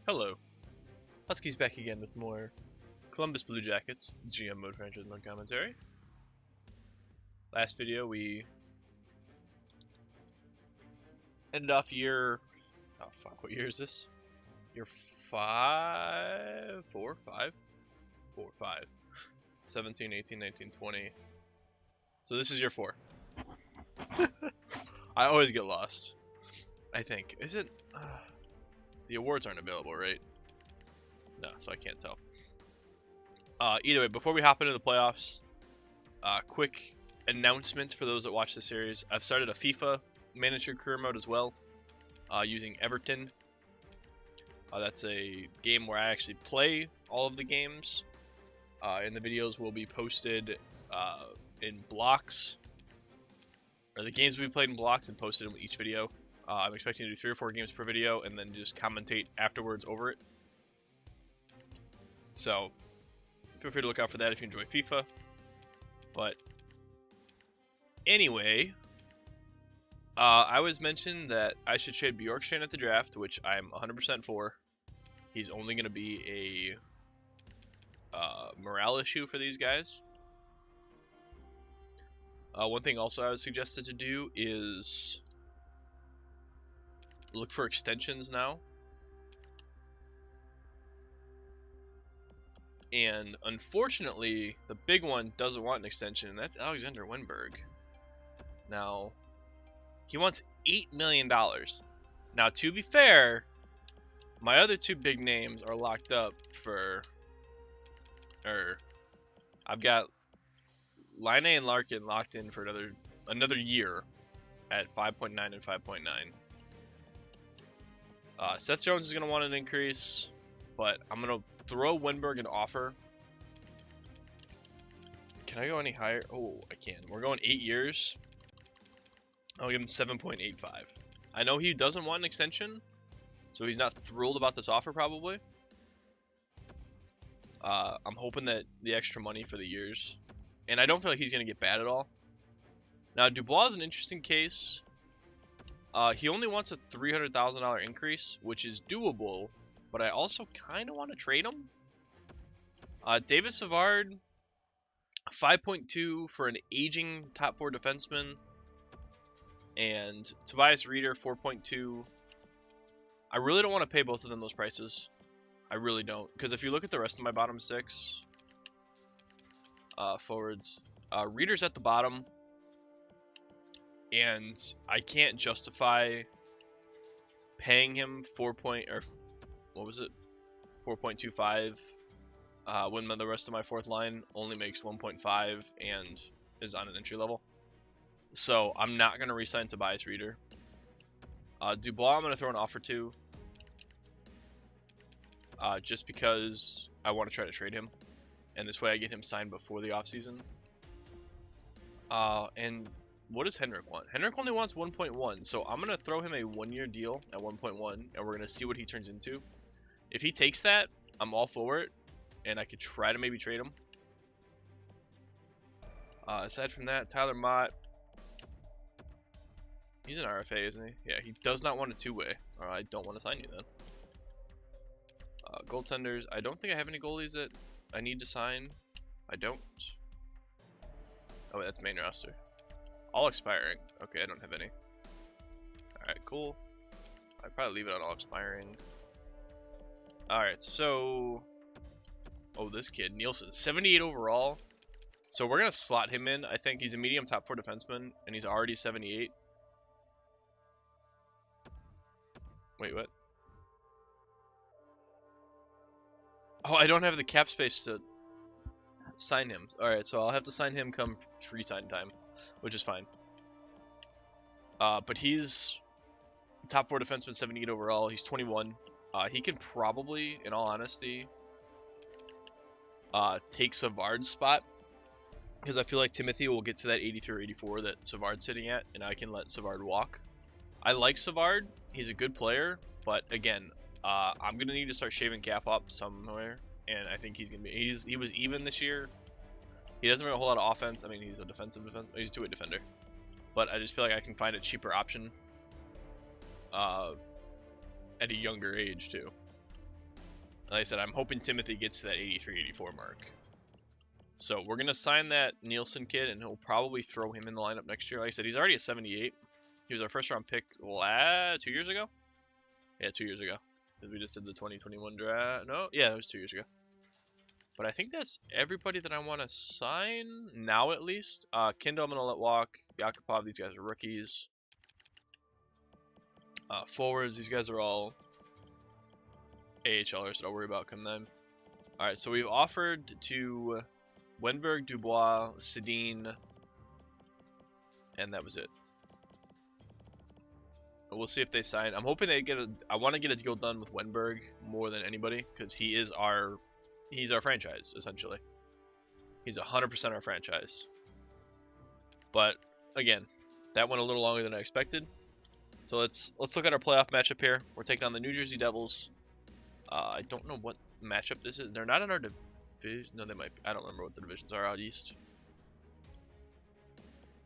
Hello, Huskies back again with more Columbus Blue Jackets GM mode franchise mode commentary. Last video we ended off year, what year is this? Year 5, 4, 5? 4, 5. 17, 18, 19, 20. So this is year 4. I always get lost. I think. Is it? The awards aren't available, right? No, so I can't tell. Either way, before we hop into the playoffs, quick announcement for those that watch the series. I've started a FIFA manager career mode as well, using Everton. That's a game where I actually play all of the games, and the videos will be posted in blocks, or the games will be played in blocks and posted in each video. I'm expecting to do 3 or 4 games per video and then just commentate afterwards over it. So feel free to look out for that if you enjoy FIFA. But anyway, I was mentioned that I should trade Bjorkstrand at the draft, which I'm 100% for. He's only going to be a morale issue for these guys. One thing also I was suggested to do is look for extensions now. And unfortunately, the big one doesn't want an extension, and that's Alexander Wenberg. Now, he wants $8 million. Now, to be fair, my other 2 big names are locked up for... I've got Line and Larkin locked in for another year at 5.9 and 5.9. Seth Jones is going to want an increase, but I'm going to throw Wenberg an offer. Can I go any higher? Oh, I can. We're going 8 years. I'll give him 7.85. I know he doesn't want an extension, so he's not thrilled about this offer probably. I'm hoping that the extra money for the years, and I don't feel like he's going to get bad at all. Now, Dubois is an interesting case. He only wants a $300,000 increase, which is doable, but I also kind of want to trade him. David Savard, 5.2 for an aging top 4 defenseman, and Tobias Reeder, 4.2. I really don't want to pay both of them those prices. I really don't, because if you look at the rest of my bottom 6 forwards, Reeder's at the bottom. And I can't justify paying him 4.25 when the rest of my 4th line only makes 1.5 and is on an entry level. So I'm not going to re-sign Tobias Reeder. Dubois I'm going to throw an offer to, just because I want to try to trade him, and this way I get him signed before the offseason. And what does Henrik want? Henrik only wants 1.1, so I'm going to throw him a 1-year deal at 1.1, and we're going to see what he turns into. If he takes that, I'm all for it, and I could try to maybe trade him. Aside from that, Tyler Mott, he's an RFA, isn't he? Yeah, he does not want a 2-way. I don't want to sign you then. Goaltenders, I don't think I have any goalies that I need to sign. I don't. Oh, wait, that's main roster. All expiring. Okay, I don't have any. Alright, cool. I'd probably leave it on all expiring. Alright, so... Oh, this kid, Nielsen, 78 overall. So we're going to slot him in. I think he's a medium top 4 defenseman, and he's already 78. Wait, what? Oh, I don't have the cap space to sign him. Alright, so I'll have to sign him come re-sign time, which is fine. But he's top 4 defenseman, 78 overall. He's 21. He can probably, in all honesty, take Savard's spot, because I feel like Timothy will get to that 83 or 84 that Savard's sitting at, and I can let Savard walk. I like Savard. He's a good player, but again, I'm gonna need to start shaving cap up somewhere, and I think he's gonna be. He was even this year. He doesn't bring a whole lot of offense. I mean, he's a defensive. He's a 2-way defender, but I just feel like I can find a cheaper option at a younger age too. Like I said, I'm hoping Timothy gets to that 83, 84 mark. So we're going to sign that Nielsen kid, and he'll probably throw him in the lineup next year. Like I said, he's already a 78. He was our first round pick 2 years ago? Yeah, 2 years ago. Because we just did the 2021 draft. No, yeah, it was 2 years ago. But I think that's everybody that I want to sign, now at least. Kindle I'm going to let walk. Yakupov, these guys are rookies. Forwards, these guys are all AHLers that I'll worry about come then. Alright, so we've offered to Wenberg, Dubois, Sedin, and that was it. We'll see if they sign. I'm hoping they get I want to get a deal done with Wenberg more than anybody, because he's our franchise, essentially. He's 100% our franchise. But again, that went a little longer than I expected. So let's look at our playoff matchup here. We're taking on the New Jersey Devils. I don't know what matchup this is. They're not in our division. No, they might be. I don't remember what the divisions are out east.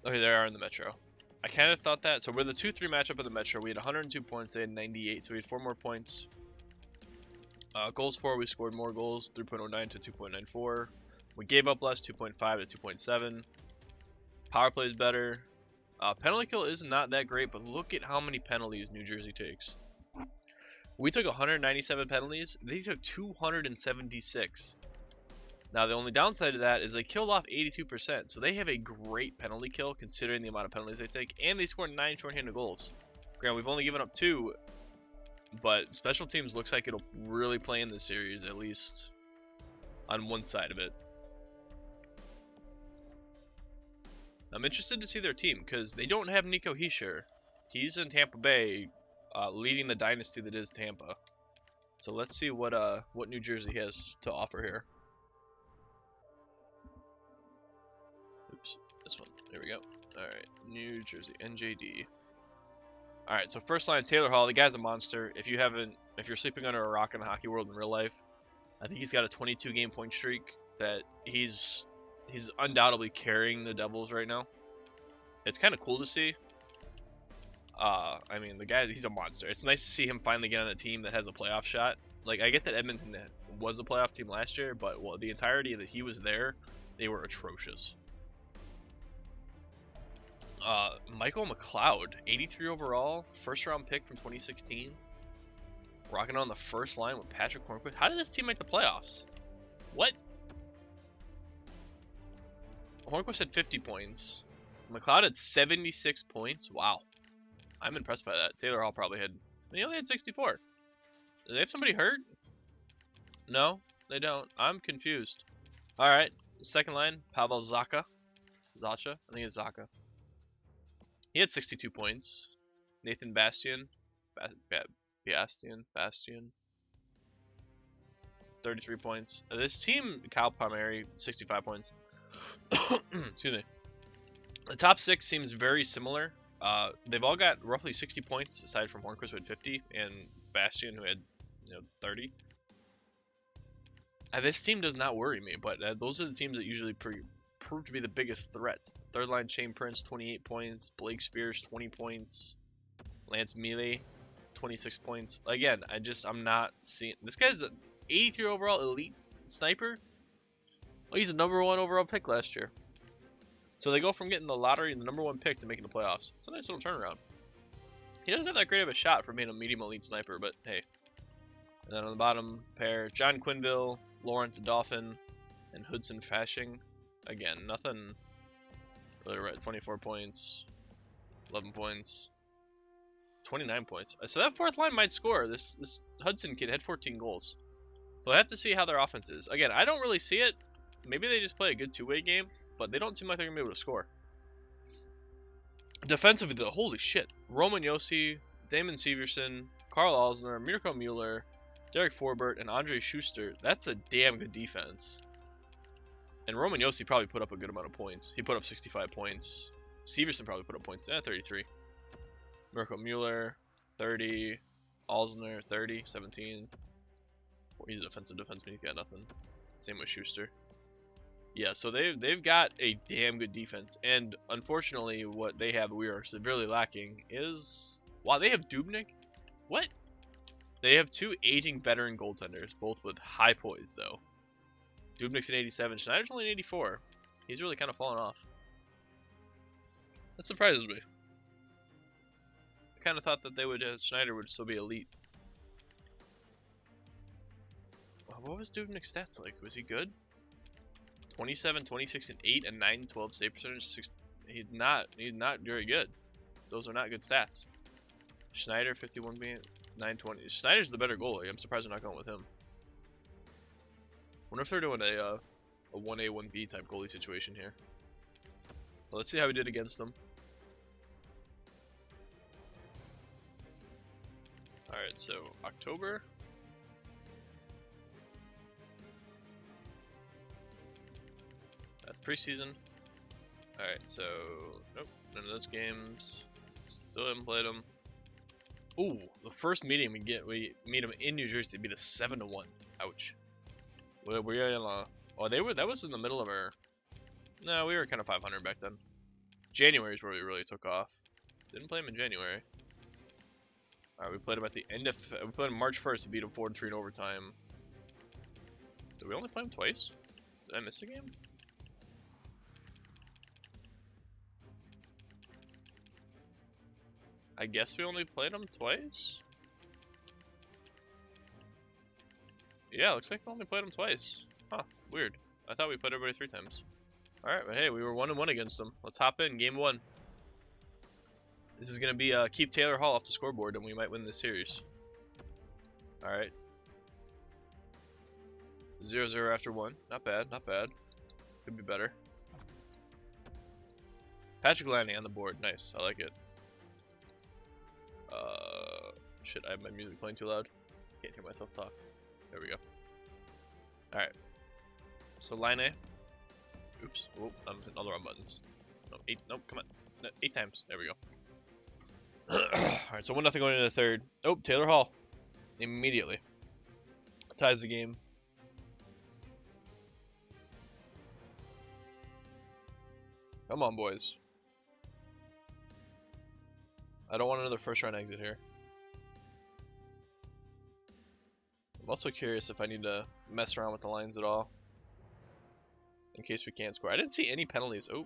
Okay, they are in the Metro. I kind of thought that. So we're the 2-3 matchup of the Metro. We had 102 points. They had 98. So we had 4 more points. Goals for, we scored more goals. 3.09 to 2.94. We gave up less. 2.5 to 2.7. Power play is better. Penalty kill is not that great, but look at how many penalties New Jersey takes. We took 197 penalties. They took 276. Now, the only downside to that is they killed off 82%, so they have a great penalty kill considering the amount of penalties they take, and they scored 9 shorthanded goals. Granted, we've only given up 2, but special teams looks like it'll really play in this series, at least on one side of it. I'm interested to see their team, because they don't have Nico Hischier. He's in Tampa Bay, leading the dynasty that is Tampa. So let's see what New Jersey has to offer here. Oops, this one. There we go. Alright, New Jersey, NJD. Alright, so first line, Taylor Hall. The guy's a monster. If you're sleeping under a rock in the hockey world in real life, I think he's got a 22 game point streak that he's undoubtedly carrying the Devils right now. It's kind of cool to see. I mean, the guy, he's a monster. It's nice to see him finally get on a team that has a playoff shot. Like, I get that Edmonton was a playoff team last year, but the entirety that he was there, they were atrocious. Michael McLeod, 83 overall, first round pick from 2016. Rocking on the first line with Patrick Hornquist. How did this team make the playoffs? What? Hornquist had 50 points. McLeod had 76 points. Wow. I'm impressed by that. Taylor Hall probably had... He only had 64. Do they have somebody hurt? No, they don't. I'm confused. Alright. Second line, Pavel Zacha. Zacha? I think it's Zacha. He had 62 points. Nathan Bastian. Bastian. 33 points. This team, Kyle Palmieri, 65 points. Excuse me. The top 6 seems very similar. They've all got roughly 60 points, aside from Hornquist, who had 50, and Bastian, who had 30. This team does not worry me, but those are the teams that usually prove to be the biggest threat. Third line, Shane Prince, 28 points. Blake Spears, 20 points. Lance Mealy, 26 points. Again, I'm not seeing... This guy's an 83 overall elite sniper. Well, he's the #1 overall pick last year. So they go from getting the lottery and the #1 pick to making the playoffs. It's a nice little turnaround. He doesn't have that great of a shot for being a medium elite sniper, but hey. And then on the bottom pair, John Quinville, Lawrence Dauphin, and Hudson Fashing. Again, nothing really right. 24 points, 11 points, 29 points. So that fourth line might score. This Hudson kid had 14 goals. So I have to see how their offense is. Again, I don't really see it. Maybe they just play a good two-way game, but they don't seem like they're going to be able to score. Defensively, though, holy shit. Roman Josi, Damon Severson, Carl Alsner, Mirko Mueller, Derek Forbert, and Andre Schuster. That's a damn good defense. And Roman Josi probably put up a good amount of points. He put up 65 points. Severson probably put up points. 33. Mirko Mueller, 30. Alsner, 30, 17. He's a defensive defenseman. He's got nothing. Same with Schuster. Yeah, so they've got a damn good defense. And unfortunately, what they have, we are severely lacking, is... Wow, they have Dubnyk? What? They have two aging veteran goaltenders, both with high poise, though. Dubnik's an 87. Schneider's only an 84. He's really kind of fallen off. That surprises me. I kind of thought that they would Schneider would still be elite. What was Dubnik's stats like? Was he good? 27, 26, and 8, and 9, 12 save percentage. He's not very good. Those are not good stats. Schneider 51 being 920. Schneider's the better goalie. I'm surprised they're not going with him. Wonder if they're doing a 1A 1B type goalie situation here. Well, let's see how we did against them. All right, so October. That's preseason. Alright, so nope, none of those games. Still haven't played them. Ooh, the first meeting we meet them in New Jersey. Beat us 7-1. Ouch. We're in that was in the middle of our. No, we were kind of 500 back then. January is where we really took off. Didn't play them in January. Alright, we played them at the end of. We played them March 1st. We beat them 4-3 in overtime. Did we only play them twice? Did I miss a game? I guess we only played them twice? Yeah, looks like we only played them twice. Huh, weird. I thought we played everybody 3 times. Alright, but hey, we were 1-1 against them. Let's hop in, game 1. This is going to be keep Taylor Hall off the scoreboard and we might win this series. Alright. 0-0 after 1. Not bad, not bad. Could be better. Patrick Lanning on the board. Nice, I like it. Shit, I have my music playing too loud. Can't hear myself talk. There we go. Alright. So line A. Oops. Oh, I'm hitting all the wrong buttons. No, 8. Nope, come on. No, 8 times. There we go. Alright, so 1-0 going into the third. Oh, Taylor Hall. Immediately. Ties the game. Come on, boys. I don't want another first round exit here. I'm also curious if I need to mess around with the lines at all. In case we can't score. I didn't see any penalties. Oh.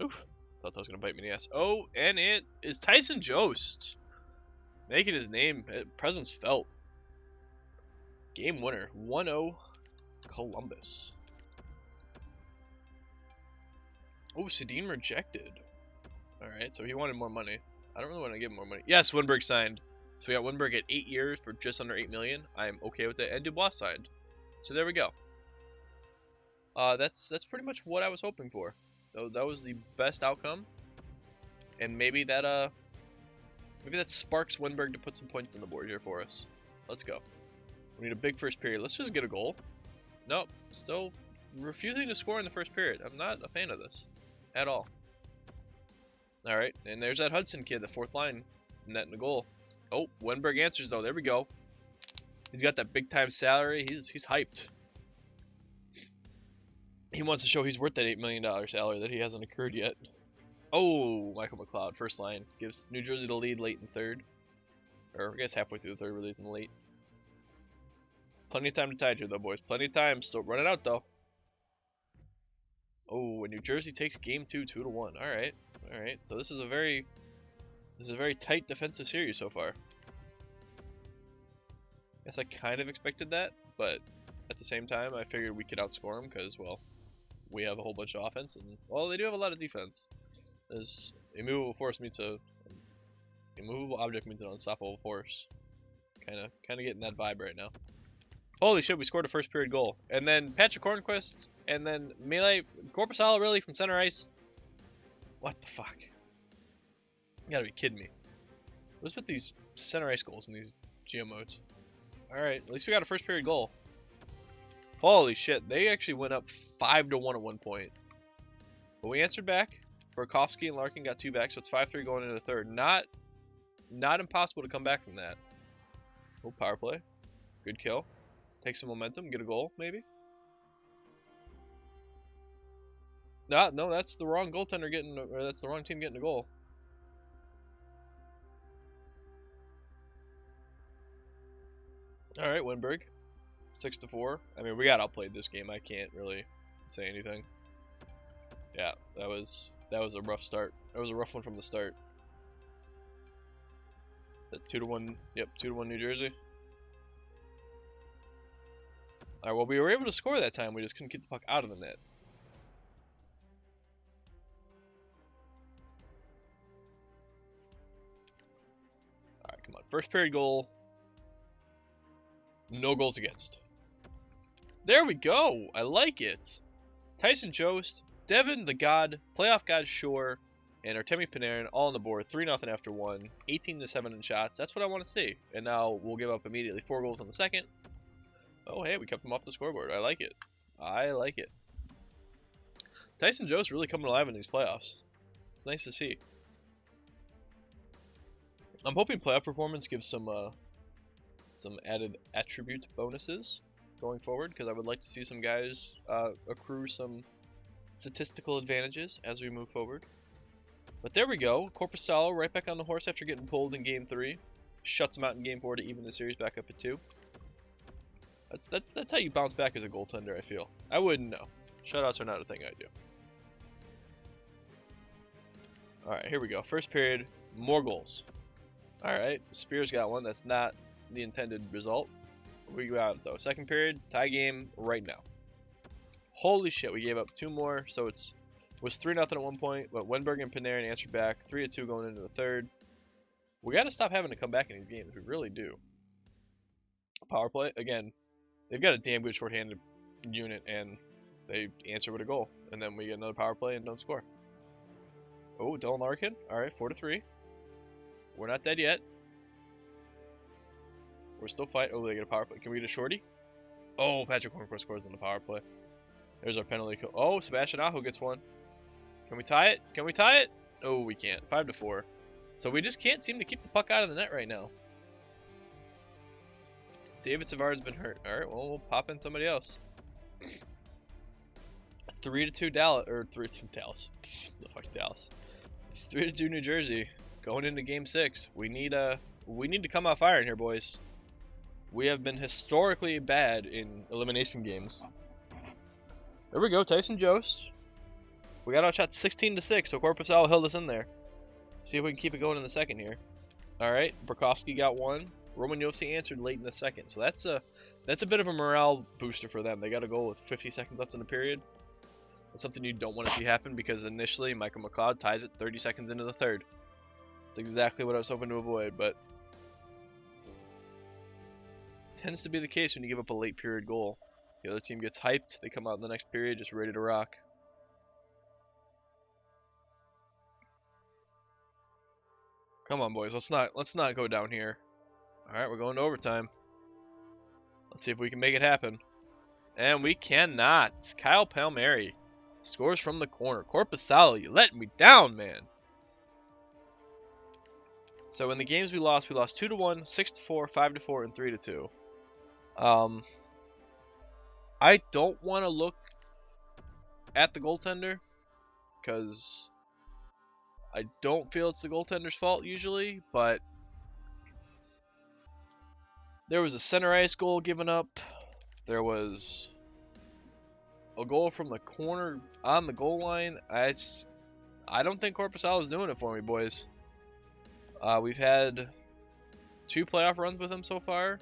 Oof. Thought that was going to bite me in the ass. Oh, and it is Tyson Jost. Making his name, presence felt. Game winner. 1-0 Columbus. Oh, Sedin rejected. Alright, so he wanted more money. I don't really want to give him more money. Yes, Winberg signed. So we got Winberg at 8 years for just under $8 million. I'm okay with that. And Dubois signed. So there we go. That's pretty much what I was hoping for. That was the best outcome. And maybe that sparks Winberg to put some points on the board here for us. Let's go. We need a big first period. Let's just get a goal. Nope. Still refusing to score in the first period. I'm not a fan of this. At all. Alright, and there's that Hudson kid, the 4th line, netting a goal. Oh, Wenberg answers though, there we go. He's got that big time salary, he's hyped. He wants to show he's worth that $8 million salary that he hasn't accrued yet. Oh, Michael McLeod, first line. Gives New Jersey the lead late in third. Or I guess halfway through the third, release in the late. Plenty of time to tie it here though, boys. Plenty of time, still running out though. Oh, and New Jersey takes game 2, 2-1. Alright. Alright. So this is a very tight defensive series so far. Guess I kind of expected that, but at the same time I figured we could outscore them because, well, we have a whole bunch of offense and, well, they do have a lot of defense. As immovable force means immovable object means an unstoppable force. Kinda getting that vibe right now. Holy shit, we scored a first period goal. And then Patrick Hornquist, and then Melee Corpusala really from center ice. What the fuck? You gotta be kidding me. What's with these center ice goals in these geo modes? Alright, at least we got a first period goal. Holy shit, they actually went up 5-1 at one point. But we answered back. Burakovsky and Larkin got 2 back, so it's 5-3 going into the third. Not impossible to come back from that. Oh, power play. Good kill. Take some momentum, get a goal, maybe. No, that's the wrong goaltender getting, or that's the wrong team getting a goal. All right, Winberg, 6-4. I mean, we got outplayed this game. I can't really say anything. Yeah, that was a rough start. That was a rough one from the start. That 2-1. Yep, 2-1 New Jersey. All right, well, we were able to score that time. We just couldn't get the puck out of the net. All right, come on. First period goal. No goals against. There we go. I like it. Tyson Jost, Devin the God, Playoff God Shore, and Artemi Panarin all on the board. 3-0 after one. 18-7 in shots. That's what I want to see. And now we'll give up immediately 4 goals in the second. Oh, hey, we kept him off the scoreboard. I like it. I like it. Tyson Jost really coming alive in these playoffs. It's nice to see. I'm hoping playoff performance gives some added attribute bonuses going forward, because I would like to see some guys accrue some statistical advantages as we move forward. But there we go. Korpisalo right back on the horse after getting pulled in Game 3. Shuts him out in Game 4 to even the series back up at 2. That's how you bounce back as a goaltender, I feel. I wouldn't know. Shutouts are not a thing I do. Alright, here we go. First period, more goals. Alright, Spears got one. That's not the intended result. We go out though. Second period, tie game right now. Holy shit, we gave up 2 more, so it was 3-0 at one point, but Wenberg and Panarin answered back. 3-2 going into the third. We got to stop having to come back in these games. We really do. Power play, again, they've got a damn good shorthanded unit, and they answer with a goal. And then we get another power play and don't score. Oh, Dylan Larkin. Alright, 4-3. We're not dead yet. We're still fighting. Oh, they get a power play. Can we get a shorty? Oh, Patrick Hornqvist scores on the power play. There's our penalty kill. Oh, Sebastian Aho gets one. Can we tie it? Can we tie it? Oh, we can't. 5-4. So we just can't seem to keep the puck out of the net right now. David Savard's been hurt. Alright, well, we'll pop in somebody else. 3-2 Dallas. Or 3-2 Dallas. The fuck Dallas. 3-2 New Jersey. Going into Game 6. We need to come out firing here, boys. We have been historically bad in elimination games. There we go, Tyson Jost. We got outshot 16-6, so Korpisalo held us in there. See if we can keep it going in the second here. Alright, Burakovsky got one. Roman Josi answered late in the second, so that's a bit of a morale booster for them. They got a goal with 50 seconds left in the period. That's something you don't want to see happen, because initially Michael McLeod ties it 30 seconds into the third. That's exactly what I was hoping to avoid, but tends to be the case when you give up a late period goal. The other team gets hyped, they come out in the next period just ready to rock. Come on, boys, let's not go down here. Alright, we're going to overtime. Let's see if we can make it happen. And we cannot. Kyle Palmieri scores from the corner. Korpisalo, you let me down, man. So in the games we lost 2-1, 6-4, 5-4, and 3-2. I don't want to look at the goaltender, because I don't feel it's the goaltender's fault usually, but there was a center ice goal given up. There was a goal from the corner on the goal line. I don't think Korpisalo is doing it for me, boys. We've had 2 playoff runs with him so far.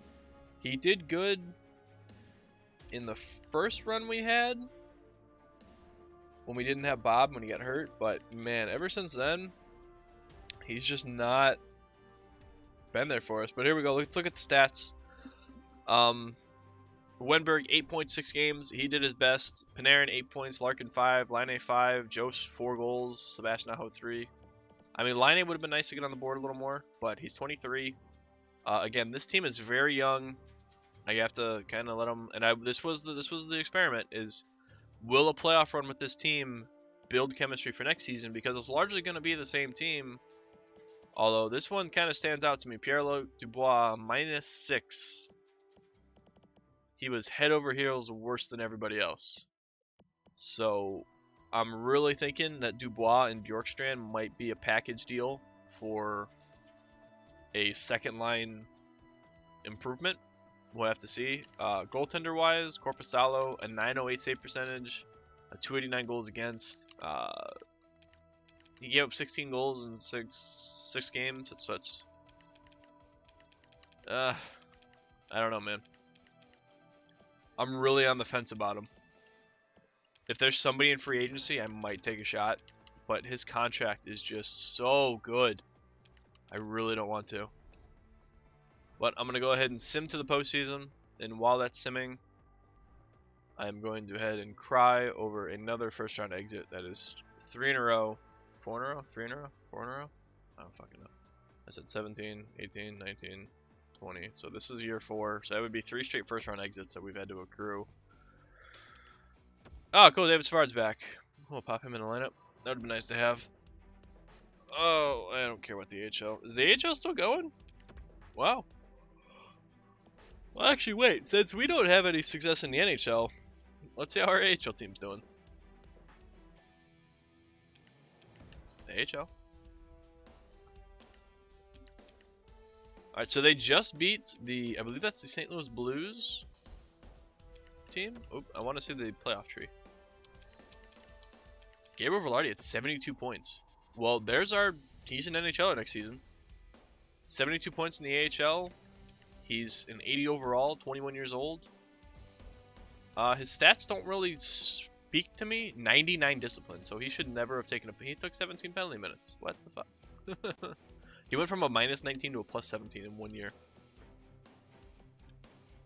He did good in the first run we had when we didn't have Bob when he got hurt, but man, ever since then, he's just not been there for us. But here we go. Let's look at the stats. Wenberg, 8.6 games. He did his best. Panarin, 8 points. Larkin, 5. Laine, 5. Jost, 4 goals. Sebastian Aho, 3. I mean, Laine would have been nice to get on the board a little more, but he's 23. Again, this team is very young. I have to kind of let them. And this was the experiment: is will a playoff run with this team build chemistry for next season? Because it's largely going to be the same team. Although this one kind of stands out to me. Pierre-Luc Dubois, -6. He was head over heels worse than everybody else. So I'm really thinking that Dubois and Bjorkstrand might be a package deal for a second line improvement. we'll have to see. Goaltender wise, Corpusalo, a 908 save percentage, a 289 goals against. He gave up 16 goals in six games. So it's I don't know, man. I'm really on the fence about him. If there's somebody in free agency, I might take a shot, but his contract is just so good. I really don't want to. But I'm going to go ahead and sim to the postseason, and while that's simming, I'm going to head and cry over another first round exit that is 3 in a row, 4 in a row, 3 in a row, 4 in a row. I don't fucking know. I said 17, 18, 19, 20. So this is year 4. So that would be 3 straight first round exits that we've had to accrue. Oh, cool. David Savard's back. We'll pop him in the lineup. That would be nice to have. Oh, I don't care about the AHL. Is the AHL still going? Wow. Well, actually, wait. Since we don't have any success in the NHL, let's see how our AHL team's doing. The AHL. Alright, so they just beat the, I believe that's the St. Louis Blues team. Oh, I want to see the playoff tree. Gabriel Velarde at 72 points. Well, there's our, he's an NHLer next season. 72 points in the AHL. He's an 80 overall, 21 years old. His stats don't really speak to me. 99 discipline, so he should never have taken a, he took 17 penalty minutes. What the fuck? He went from a -19 to a +17 in 1 year.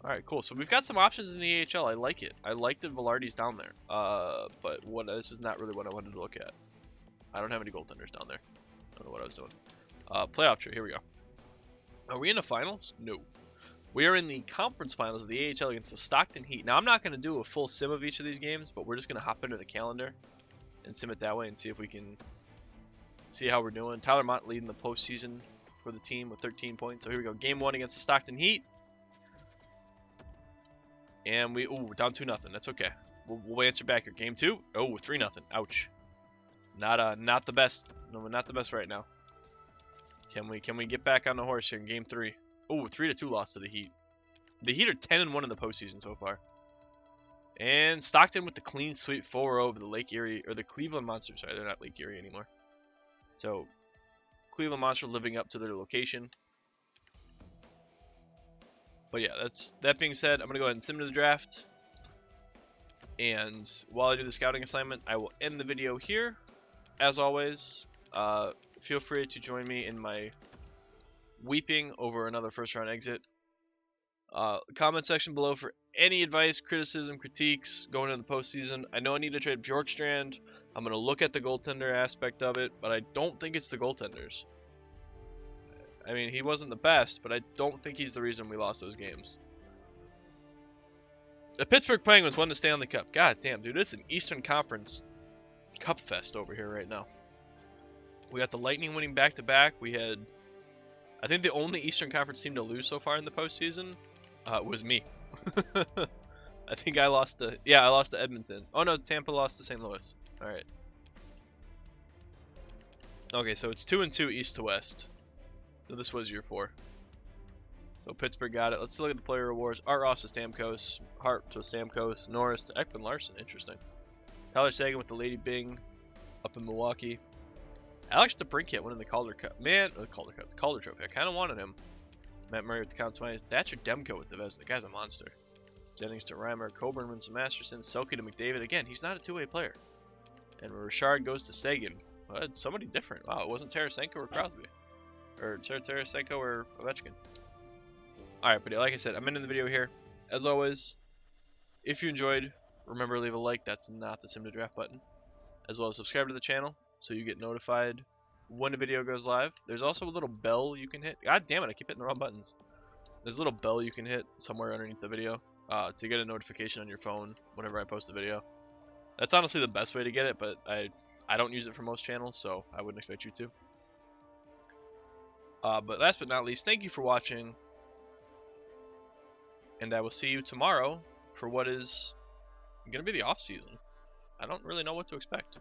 Alright, cool. So we've got some options in the AHL. I like it. I like that Velarde's down there. But this is not really what I wanted to look at. I don't have any goaltenders down there. I don't know what I was doing. Playoff tree. Here we go. Are we in the finals? No. We are in the conference finals of the AHL against the Stockton Heat. Now, I'm not going to do a full sim of each of these games, but we're just going to hop into the calendar and sim it that way and see if we can see how we're doing. Tyler Mott leading the postseason for the team with 13 points. So here we go. Game 1 against the Stockton Heat. And we're down 2-0. That's okay. We'll answer back here. Game 2. Oh, 3-0. Ouch. Not the best. No, not the best right now. Can we get back on the horse here in Game 3? Oh, 3-2 loss to the Heat. The Heat are 10-1 in the postseason so far. And Stockton with the clean sweep 4-0 over the Lake Erie, or the Cleveland Monsters. Sorry, they're not Lake Erie anymore. So, Cleveland Monster living up to their location. But yeah, that being said, I'm going to go ahead and sim to the draft. And while I do the scouting assignment, I will end the video here. As always, feel free to join me in my weeping over another first round exit. Comment section below for any advice, criticism, critiques going into the postseason. I know I need to trade Bjorkstrand. I'm going to look at the goaltender aspect of it, but I don't think it's the goaltenders. I mean, he wasn't the best, but I don't think he's the reason we lost those games. The Pittsburgh Penguins won the Stanley Cup. God damn, dude, it's an Eastern Conference Cup fest over here right now. We got the Lightning winning back-to-back. We had, I think the only Eastern Conference team to lose so far in the postseason was me. I think I lost to, I lost to Edmonton. Oh no, Tampa lost to St. Louis. Alright. Okay, so it's 2-2 East to West. So this was year 4. So Pittsburgh got it. Let's look at the player awards. Art Ross to Stamkos. Hart to Stamkos. Norris to Ekman Larson. Interesting. Tyler Seguin with the Lady Bing up in Milwaukee. Alex DeBrincat winning the Calder Cup. Man, the Calder Cup. The Calder Trophy. I kind of wanted him. Matt Murray with the Conn Smythe. Thatcher Demko with the Vezina. The guy's a monster. Jennings to Reimer. Coburn wins to Masterson. Selke to McDavid. Again, he's not a two-way player. And Richard goes to Seguin. Well, it's somebody different. Wow, it wasn't Tarasenko or Crosby. Or Tarasenko or Ovechkin. Alright, but like I said, I'm ending the video here. As always, if you enjoyed, remember to leave a like. That's not the Sim to Draft button. As well as subscribe to the channel so you get notified when a video goes live. There's also a little bell you can hit. God damn it, I keep hitting the wrong buttons. There's a little bell you can hit somewhere underneath the video to get a notification on your phone whenever I post a video. That's honestly the best way to get it, but I don't use it for most channels, so I wouldn't expect you to. But last but not least, thank you for watching. And I will see you tomorrow for what is going to be the off season. I don't really know what to expect.